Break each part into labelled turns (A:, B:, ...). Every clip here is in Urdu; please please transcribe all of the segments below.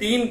A: 3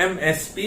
A: MSP,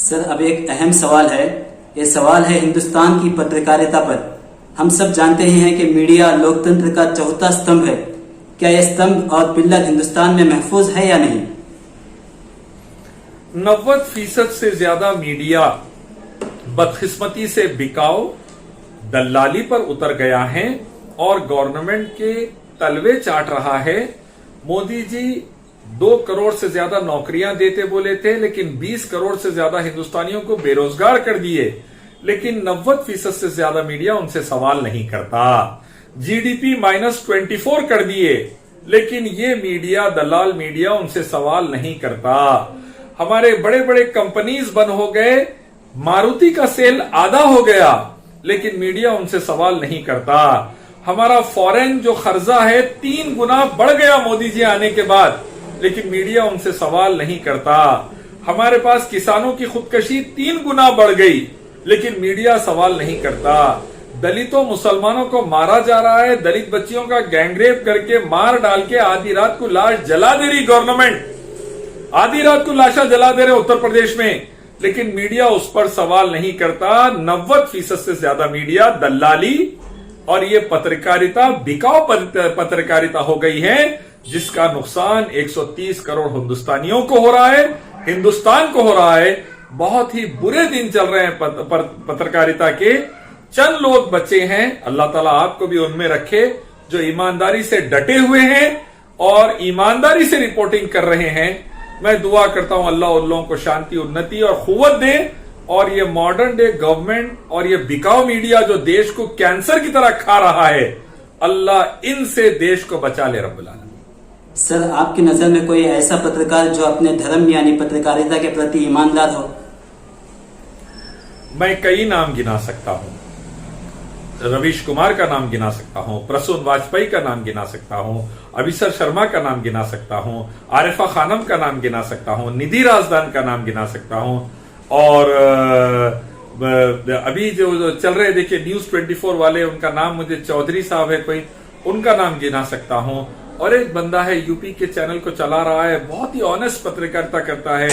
B: سر اب ایک اہم سوال ہے. یہ سوال ہے ہندوستان کی پترکاریتا پر. ہم سب جانتے ہی ہیں کہ میڈیا لوکتنتر کا چوتھا استمبھ ہے. کیا یہ استمبھ اور پلر ہندوستان میں محفوظ ہے یا نہیں؟
A: 90% سے زیادہ میڈیا بدقسمتی سے بکاؤ دلالی پر اتر گیا ہے اور گورنمنٹ کے تلوے چاٹ رہا ہے. مودی جی 2 کروڑ سے زیادہ نوکریاں دیتے بولے تھے، لیکن 20 کروڑ سے زیادہ ہندوستانیوں کو بے روزگار کر دیے، لیکن 90% سے زیادہ میڈیا ان سے سوال نہیں کرتا. GDP -24 کر دیے، لیکن یہ میڈیا دلال میڈیا ان سے سوال نہیں کرتا. ہمارے بڑے بڑے کمپنیز بند ہو گئے، ماروتی کا سیل آدھا ہو گیا، لیکن میڈیا ان سے سوال نہیں کرتا. ہمارا فورن جو قرضہ ہے 3 گنا بڑھ گیا مودی جی آنے کے بعد، لیکن میڈیا ان سے سوال نہیں کرتا. ہمارے پاس کسانوں کی خودکشی 3 گنا بڑھ گئی، لیکن میڈیا سوال نہیں کرتا. دلتوں مسلمانوں کو مارا جا رہا ہے، دلت بچیوں کا گینگریپ کر کے مار ڈال کے آدھی رات کو لاش جلا دے رہی گورنمنٹ، آدھی رات کو لاشاں جلا دے رہے اتر پردیش میں، لیکن میڈیا اس پر سوال نہیں کرتا. 90% سے زیادہ میڈیا دلالی اور یہ پترکاریتا بکاؤ پترکاریتا ہو گئی ہے، جس کا نقصان 130 کروڑ ہندوستانیوں کو ہو رہا ہے، ہندوستان کو ہو رہا ہے. بہت ہی برے دن چل رہے ہیں پترکاریتا کے. چند لوگ بچے ہیں، اللہ تعالیٰ آپ کو بھی ان میں رکھے، جو ایمانداری سے ڈٹے ہوئے ہیں اور ایمانداری سے رپورٹنگ کر رہے ہیں. میں دعا کرتا ہوں اللہ ان لوگوں کو شانتی، انتی اور قوت دے، اور یہ ماڈرن ڈے گورنمنٹ اور یہ بکاؤ میڈیا جو دیش کو کینسر کی طرح کھا رہا ہے، اللہ ان سے دیش کو بچا لے رب العالمین.
B: سر آپ کی نظر میں کوئی ایسا پترکار جو اپنے دھرم یعنی پترکاریتا کے پرتی ایماندار ہو؟
A: میں کئی نام گنا سکتا ہوں. رویش کمار کا نام گنا سکتا ہوں، پرسون واجپئی کا نام گنا سکتا ہوں، ابھیسر شرما کا نام گنا سکتا ہوں، عارفہ خانم کا نام گنا سکتا ہوں، ندھی رازدان کا نام گنا سکتا ہوں، اور ابھی جو چل رہے دیکھیے نیوز 24 والے، ان کا نام مجھے چودھری صاحب ہے کوئی، ان کا نام گنا سکتا ہوں. اور ایک بندہ ہے یوپی کے چینل کو چلا رہا ہے، بہت ہی آنےسٹ پترکاریتا کرتا ہے،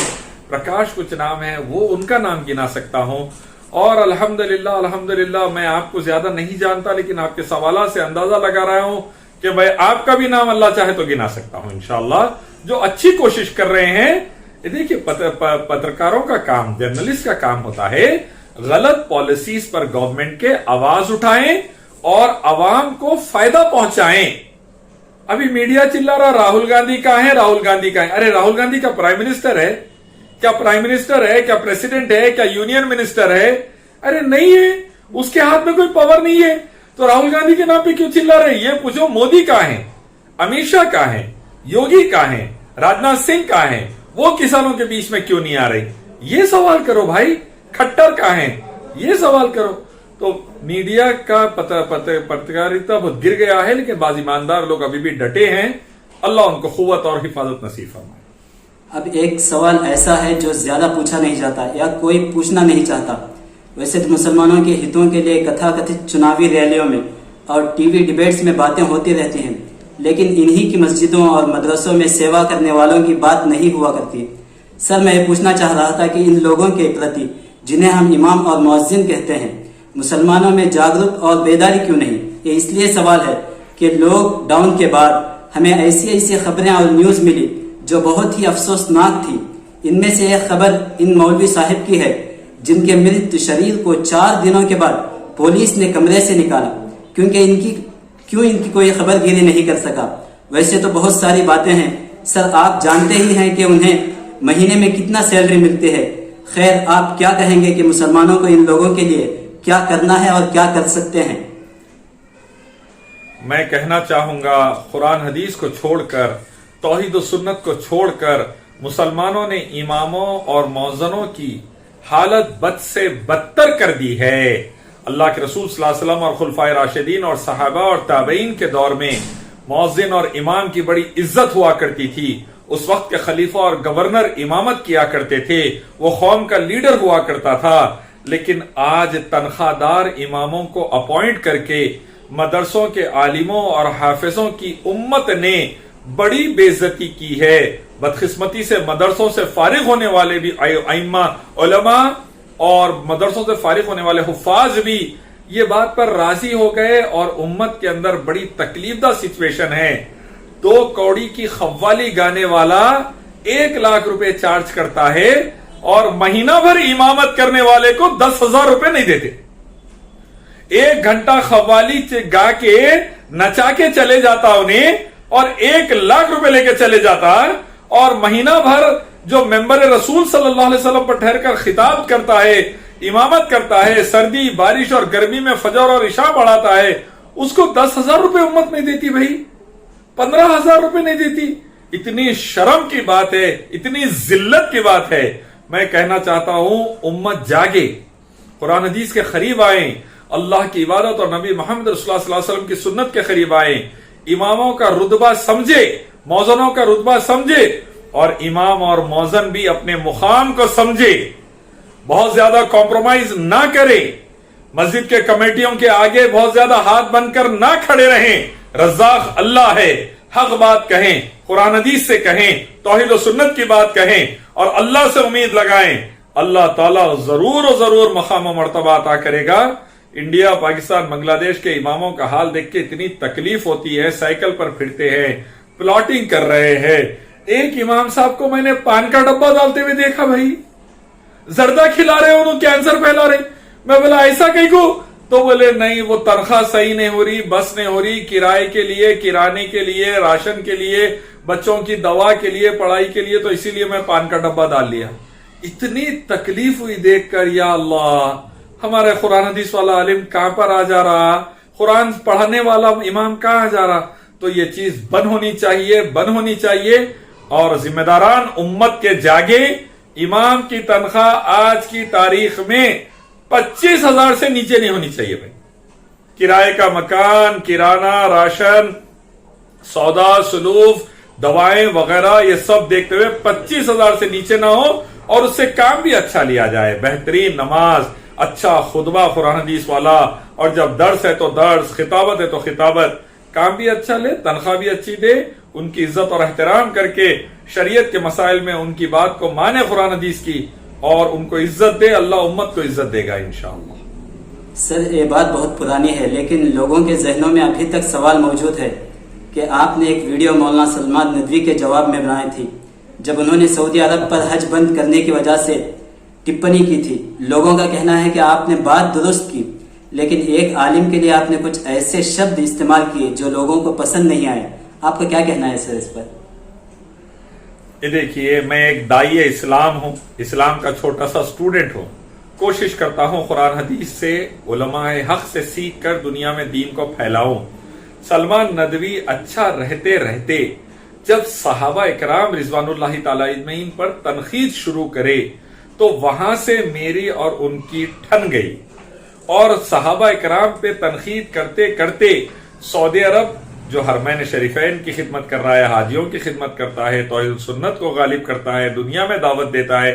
A: پرکاش کچھ نام ہے، وہ ان کا نام گنا سکتا ہوں. اور الحمدللہ میں آپ کو زیادہ نہیں جانتا، لیکن آپ کے سوالات سے اندازہ لگا رہا ہوں کہ میں آپ کا بھی نام اللہ چاہے تو گنا سکتا ہوں انشاءاللہ، جو اچھی کوشش کر رہے ہیں. دیکھیے پترکاروں کا کام، جرنلسٹ کا کام ہوتا ہے غلط پالیسیز پر گورنمنٹ کے آواز اٹھائیں اور عوام کو فائدہ پہنچائیں. ابھی میڈیا چلا رہا راہل گاندھی کا ہے، راہل گاندھی کا ہے. ارے راہل گاندھی کا پرائم منسٹر ہے کیا؟ پرائم منسٹر ہے کیا؟ پریسیڈنٹ ہے کیا؟ یونین منسٹر ہے؟ ارے نہیں ہے، اس کے ہاتھ میں کوئی پاور نہیں ہے. تو راہل گاندھی کے نام پہ کیوں چلا رہے؟ یہ پوچھو مودی کا ہے، امت شاہ کا ہے، یوگی کا ہے، راجناتھ سنگھ کا ہے، وہ کسانوں کے بیچ میں کیوں نہیں آ رہی؟ یہ سوال کرو بھائی. کھٹر کا ہے، یہ سوال کرو. تو میڈیا کا پترکاریتا بہت گر گیا ہے، لیکن بعض ایماندار لوگ ابھی بھی ڈٹے ہیں. اللہ ان کو قوت اور حفاظت نصیب فرمائے.
B: اب ایک سوال ایسا ہے جو زیادہ پوچھا نہیں جاتا یا کوئی پوچھنا نہیں چاہتا. ویسے تو مسلمانوں کے ہتوں کے لیے کتھا کتھت چناوی ریلیوں میں اور ٹی وی ڈیبیٹس میں باتیں ہوتی رہتی ہیں، لیکن انہی کی مسجدوں اور مدرسوں میں سیوا کرنے والوں کی بات نہیں ہوا کرتی. سر میں یہ پوچھنا چاہ رہا تھا کہ ان لوگوں کے پرتی جنہیں ہم امام اور مؤذن کہتے ہیں، مسلمانوں میں جاگرک اور بیداری کیوں نہیں؟ یہ اس لیے سوال ہے کہ لاک ڈاؤن کے بعد ہمیں ایسی خبریں اور نیوز ملی جو بہت ہی افسوسناک تھی. ان میں سے ایک خبر ان مولوی صاحب کی ہے جن کے مرد شریر کو 4 دنوں کے بعد پولیس نے کمرے سے نکالا کیونکہ ان کی کوئی خبر گیری نہیں کر سکا. ویسے تو بہت ساری باتیں ہیں سر، آپ جانتے ہی ہیں کہ انہیں مہینے میں کتنا سیلری ملتی ہے. خیر آپ کیا کہیں گے کہ مسلمانوں کو ان لوگوں کے لیے کیا کرنا ہے اور کیا کر سکتے ہیں؟
A: میں کہنا چاہوں گا قرآن حدیث کو چھوڑ کر، توحید و سنت کو چھوڑ کر مسلمانوں نے اماموں اور مؤذنوں کی حالت بد سے بدتر کر دی ہے. اللہ کے رسول صلی اللہ علیہ وسلم اور خلفائے راشدین اور صحابہ اور تابعین کے دور میں مؤذن اور امام کی بڑی عزت ہوا کرتی تھی. اس وقت کے خلیفہ اور گورنر امامت کیا کرتے تھے، وہ قوم کا لیڈر ہوا کرتا تھا. لیکن آج تنخواہ دار اماموں کو اپوائنٹ کر کے مدرسوں کے عالموں اور حافظوں کی امت نے بڑی بے عزتی کی ہے. بدقسمتی سے مدرسوں سے فارغ ہونے والے بھی ائمہ علماء اور مدرسوں سے فارغ ہونے والے حفاظ بھی یہ بات پر راضی ہو گئے، اور امت کے اندر بڑی تکلیف دہ سچویشن ہے۔ 2 کوڑی کی قوالی گانے والا 1 لاکھ روپے چارج کرتا ہے اور مہینہ بھر امامت کرنے والے کو 10,000 روپے نہیں دیتے۔ 1 گھنٹہ قوالی گا کے نچا کے چلے جاتا انہیں اور 1 لاکھ روپے لے کے چلے جاتا، اور مہینہ بھر جو ممبر رسول صلی اللہ علیہ وسلم پر ٹھہر کر خطاب کرتا ہے، امامت کرتا ہے، سردی بارش اور گرمی میں فجر اور عشاء پڑھاتا ہے، اس کو 10,000 روپے امت نہیں دیتی بھائی، 15,000 روپے نہیں دیتی۔ اتنی شرم کی بات ہے، اتنی ذلت کی بات ہے۔ میں کہنا چاہتا ہوں امت جاگے، قرآن حدیث کے قریب آئیں، اللہ کی عبادت اور نبی محمد رسول اللہ صلی اللہ علیہ وسلم کی سنت کے قریب آئیں، اماموں کا رتبہ سمجھے، موذنوں کا رتبہ سمجھے، اور امام اور موذن بھی اپنے مقام کو سمجھے، بہت زیادہ کمپرومائز نہ کرے، مسجد کے کمیٹیوں کے آگے بہت زیادہ ہاتھ بن کر نہ کھڑے رہیں۔ رزاق اللہ ہے، حق بات کہیں، قرآن حدیث سے کہیں، توحید و سنت کی بات کہیں، اور اللہ سے امید لگائیں، اللہ تعالیٰ ضرور و ضرور مقام و مرتبہ عطا کرے گا۔ انڈیا، پاکستان، بنگلہ دیش کے اماموں کا حال دیکھ کے اتنی تکلیف ہوتی ہے، سائیکل پر پھرتے ہیں، پلاٹنگ کر رہے ہیں۔ ایک امام صاحب کو میں نے پان کا ڈبہ ڈالتے ہوئے دیکھا بھائی، زردہ کھلا رہے انہوں کینسر پھیلا رہے۔ میں بولا ایسا کہیں کو؟ تو بولے نہیں، وہ تنخواہ صحیح نہیں ہو رہی، بس نہیں ہو رہی، کرائے کے لیے، کرانے کے لیے، راشن کے لیے، بچوں کی دوا کے لیے، پڑھائی کے لیے، تو اسی لیے میں پان کا ڈبہ ڈال لیا۔ اتنی تکلیف ہوئی دیکھ کر، یا اللہ، ہمارے قرآن حدیث والا عالم کہاں پر آ جا رہا، قرآن پڑھانے والا امام کہاں آ جا رہا۔ تو یہ چیز بند ہونی چاہیے، بند ہونی چاہیے، اور ذمہ داران امت کے جاگے۔ امام کی تنخواہ آج کی تاریخ میں 25,000 سے نیچے نہیں ہونی چاہیے بھائی۔ کرائے کا مکان، کرانہ، راشن، سودا، سلوف، دوائیں وغیرہ، یہ سب دیکھتے ہوئے 25,000 سے نیچے نہ ہو، اور اس سے کام بھی اچھا لیا جائے، بہترین نماز، اچھا خطبہ قرآن حدیث والا، اور جب درس ہے تو درس، خطابت ہے تو خطابت، کام بھی اچھا لے، تنخواہ بھی اچھی دے، ان کی عزت اور احترام کر کے شریعت کے مسائل میں ان کی بات کو مانے قرآن حدیث کی، اور ان کو عزت دے، اللہ امت کو عزت دے گا انشاءاللہ۔
B: سر یہ بات بہت پرانی ہے، لیکن لوگوں کے ذہنوں میں ابھی تک سوال موجود ہے کہ آپ نے ایک ویڈیو مولانا سلمان ندوی کے جواب میں بنائی تھی، جب انہوں نے سعودی عرب پر حج بند کرنے کی وجہ سے ٹپنی کی تھی۔ لوگوں کا کہنا ہے کہ آپ نے بات درست کی، لیکن ایک عالم کے لیے آپ نے کچھ ایسے شبد استعمال کیے جو لوگوں کو پسند نہیں آئے۔ آپ کا کیا کہنا ہے سر اس پر؟
A: یہ دیکھیے، میں ایک داعی اسلام ہوں، اسلام کا چھوٹا سا اسٹوڈنٹ ہوں، کوشش کرتا ہوں قرآن حدیث سے، علماء حق سے سیکھ کر دنیا میں دین کو پھیلاؤں۔ سلمان ندوی اچھا رہتے رہتے جب صحابہ اکرام رضوان اللہ تعالی اجمعین پر تنقید شروع کرے تو وہاں سے میری اور ان کی ٹھن گئی، اور صحابہ اکرام پہ تنقید کرتے کرتے سعودی عرب جو حرمین شریفین کی خدمت کر رہا ہے، حاجیوں کی خدمت کرتا ہے، توحید سنت کو غالب کرتا ہے، دنیا میں دعوت دیتا ہے،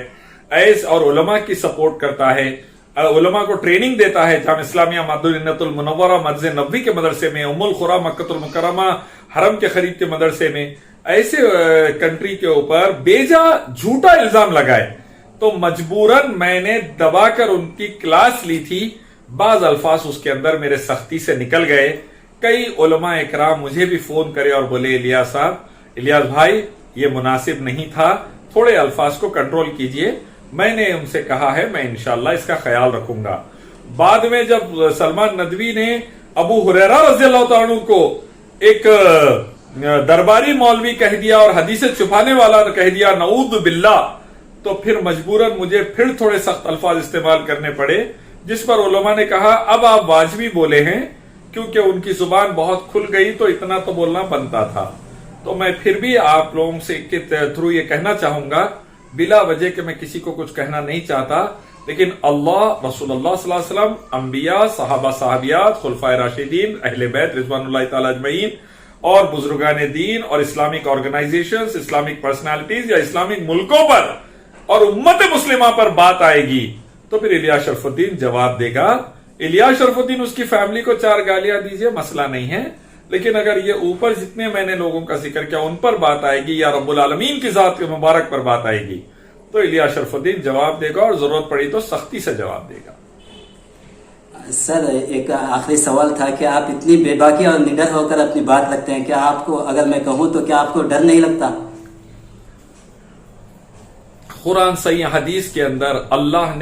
A: اور علماء کی سپورٹ کرتا ہے، علماء کو ٹریننگ دیتا ہے، جامعہ اسلامیہ مدینۃ المنورہ مسجد نبوی کے مدرسے میں، ام القری مکۃ المکرمہ حرم کے قریب کے مدرسے میں، ایسے کنٹری کے اوپر بیجا جھوٹا الزام لگائے، تو مجبوراً میں نے دبا کر ان کی کلاس لی تھی۔ بعض الفاظ اس کے اندر میرے سختی سے نکل گئے۔ کئی علماء اکرام مجھے بھی فون کرے اور بولے الیاس صاحب، الیاس بھائی یہ مناسب نہیں تھا، تھوڑے الفاظ کو کنٹرول کیجئے۔ میں نے ان سے کہا ہے میں انشاءاللہ اس کا خیال رکھوں گا۔ بعد میں جب سلمان ندوی نے ابو ہریرہ رضی اللہ تعالیٰ عنہ کو ایک درباری مولوی کہہ دیا اور حدیث چھپانے والا کہہ دیا، نعوذ باللہ، تو پھر مجبوراً مجھے پھر تھوڑے سخت الفاظ استعمال کرنے پڑے، جس پر علماء نے کہا اب آپ واجبی بولے ہیں، کیونکہ ان کی زبان بہت کھل گئی تو اتنا تو بولنا بنتا تھا۔ تو میں پھر بھی آپ لوگوں سے کے تھرو یہ کہنا چاہوں گا، بلا وجہ کہ میں کسی کو کچھ کہنا نہیں چاہتا، لیکن اللہ، رسول اللہ صلی اللہ علیہ وسلم، انبیاء، صحابہ صحابیات، خلفائے راشدین، اہل بیت رضوان اللہ تعالی اجمعین، اور بزرگان دین اور اسلامک آرگنائزیشنز، اسلامک پرسنالٹیز یا اسلامک ملکوں پر اور امت مسلمہ پر بات آئے گی تو پھر الیاس شرف الدین جواب دے گا۔ الیاس شرف الدین اس کی فیملی کو 4 گالیاں دیجئے، مسئلہ نہیں ہے، لیکن اگر یہ اوپر جتنے میں نے لوگوں کا ذکر کیا ان پر بات آئے گی یا رب العالمین کی ذات کے مبارک پر بات آئے گی تو الیاس شرف الدین جواب دے گا اور ضرورت پڑی تو سختی سے جواب دے گا.
B: سر ایک آخری سوال تھا کہ آپ اتنی بے باکی اور نڈر ہو کر اپنی بات رکھتے ہیں، کیا آپ کو اگر میں کہوں تو کیا آپ کو ڈر نہیں لگتا؟
A: قرآن صحیح حدیث کے اندر اللہ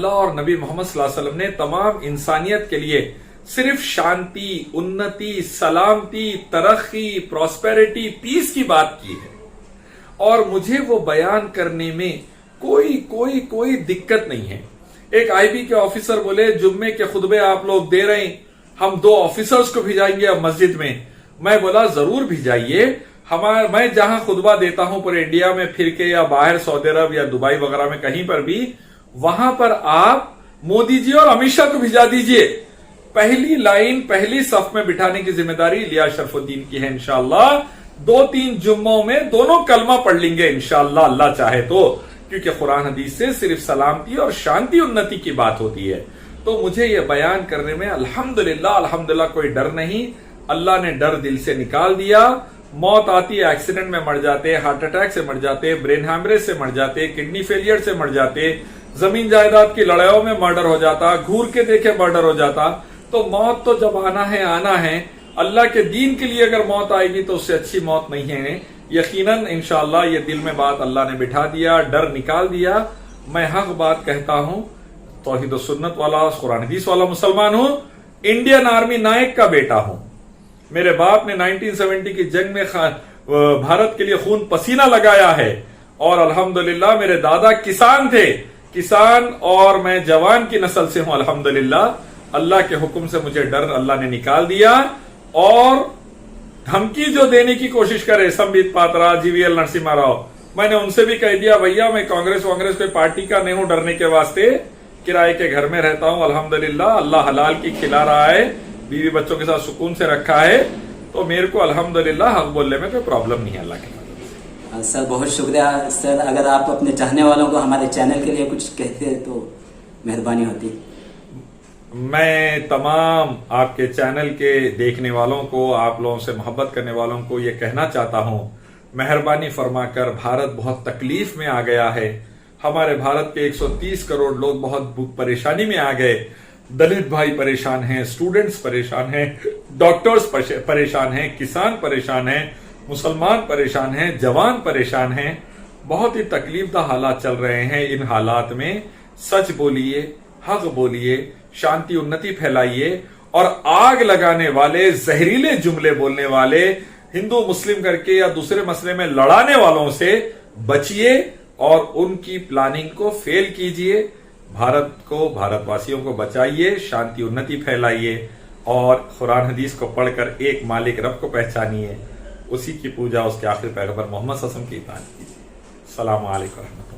A: اور نبی محمد صلی اللہ علیہ وسلم نے تمام انسانیت کے لیے صرف شانتی، انتی، سلامتی، ترقی، پراسپیرٹی، پیس کی بات کی ہے، اور مجھے وہ بیان کرنے میں کوئی دقت نہیں ہے. ایک آئی بی کے آفیسر بولے جمعے کے خطبے آپ لوگ دے رہے ہیں، ہم 2 آفیسرز کو بھیجائیں گے اب مسجد میں. میں بولا ضرور بھیجائیے، میں جہاں خطبہ دیتا ہوں پورے انڈیا میں پھر کے یا باہر سعودی عرب یا دبئی وغیرہ میں کہیں پر بھی، وہاں پر آپ مودی جی اور امت شاہ کو بھیجا دیجئے. پہلی لائن پہلی صف میں بٹھانے کی ذمہ داری الیاس شرف الدین کی ہے. انشاءاللہ 2-3 جمعوں میں دونوں کلمہ پڑھ لیں گے انشاءاللہ، اللہ چاہے تو، کیونکہ قرآن حدیث سے صرف سلامتی اور شانتی انتی کی بات ہوتی ہے. تو مجھے یہ بیان کرنے میں الحمدللہ کوئی ڈر نہیں. اللہ نے ڈر دل سے نکال دیا. موت آتی، ایکسیڈنٹ میں مر جاتے، ہارٹ اٹیک سے مر جاتے، برین ہیمریج سے مر جاتے، کڈنی فیلئر سے مر جاتے، زمین جائیداد کی لڑائیوں میں مرڈر ہو جاتا، گھور کے دیکھے مرڈر ہو جاتا. تو موت تو جب آنا ہے، اللہ کے دین کے لیے اگر موت آئے گی تو اس سے اچھی موت نہیں ہے. یقیناً انشاءاللہ یہ دل میں بات اللہ نے بٹھا دیا، ڈر نکال دیا. میں حق بات کہتا ہوں، توحید و سنت والا، قرآن حدیث والا مسلمان ہوں، انڈین آرمی نائک کا بیٹا ہوں. میرے باپ نے 1970 کی جنگ میں بھارت کے لیے خون پسینہ لگایا ہے، اور الحمدللہ میرے دادا کسان تھے، اور میں جوان کی نسل سے ہوں. الحمدللہ اللہ کے حکم سے مجھے ڈر اللہ نے نکال دیا. اور دھمکی جو دینے کی کوشش کرے سمبت پاترا، جی وی ایل نرسمہا راؤ، میں نے ان سے بھی کہہ دیا بھیا میں کانگریس کوئی پارٹی کا نہیں ہوں ڈرنے کے واسطے، کرائے کے گھر میں رہتا ہوں. الحمدللہ اللہ حلال کی کھلا رہا ہے، بیوی بچوں کے ساتھ سکون سے رکھا ہے، تو میرے کو الحمدللہ حق بولنے میں کوئی پرابلم نہیں ہے اللہ کے فضل سے.
B: سر بہت شکریہ. سر اگر آپ اپنے چاہنے والوں کو ہمارے چینل کے لیے کچھ کہتے تو مہربانی ہوتی.
A: میں تمام آپ کے چینل کے دیکھنے والوں کو، آپ لوگوں سے محبت کرنے والوں کو یہ کہنا چاہتا ہوں، مہربانی فرما کر، بھارت بہت تکلیف میں آ گیا ہے. ہمارے بھارت کے 130 کروڑ لوگ بہت پریشانی میں آ گئے. دلت بھائی پریشان ہیں، اسٹوڈنٹس پریشان ہیں، ڈاکٹرز پریشان ہیں، کسان پریشان ہیں، مسلمان پریشان ہیں، جوان پریشان ہیں. بہت ہی تکلیف دہ حالات چل رہے ہیں. ان حالات میں سچ بولیے، حق بولیے، شانتی انتی پھیلائیے، اور آگ لگانے والے، زہریلے جملے بولنے والے، ہندو مسلم کر کے یا دوسرے مسئلے میں لڑانے والوں سے بچیے اور ان کی پلاننگ کو فیل کیجیے. بھارت واسیوں کو بچائیے، شانتی انتی پھیلائیے، اور قرآن حدیث کو پڑھ کر ایک مالک رب کو پہچانیے، اسی کی پوجا اس کے آخری پیغمبر محمد صلی اللہ علیہ وسلم کی اطاعت کیجیے. السلام علیکم.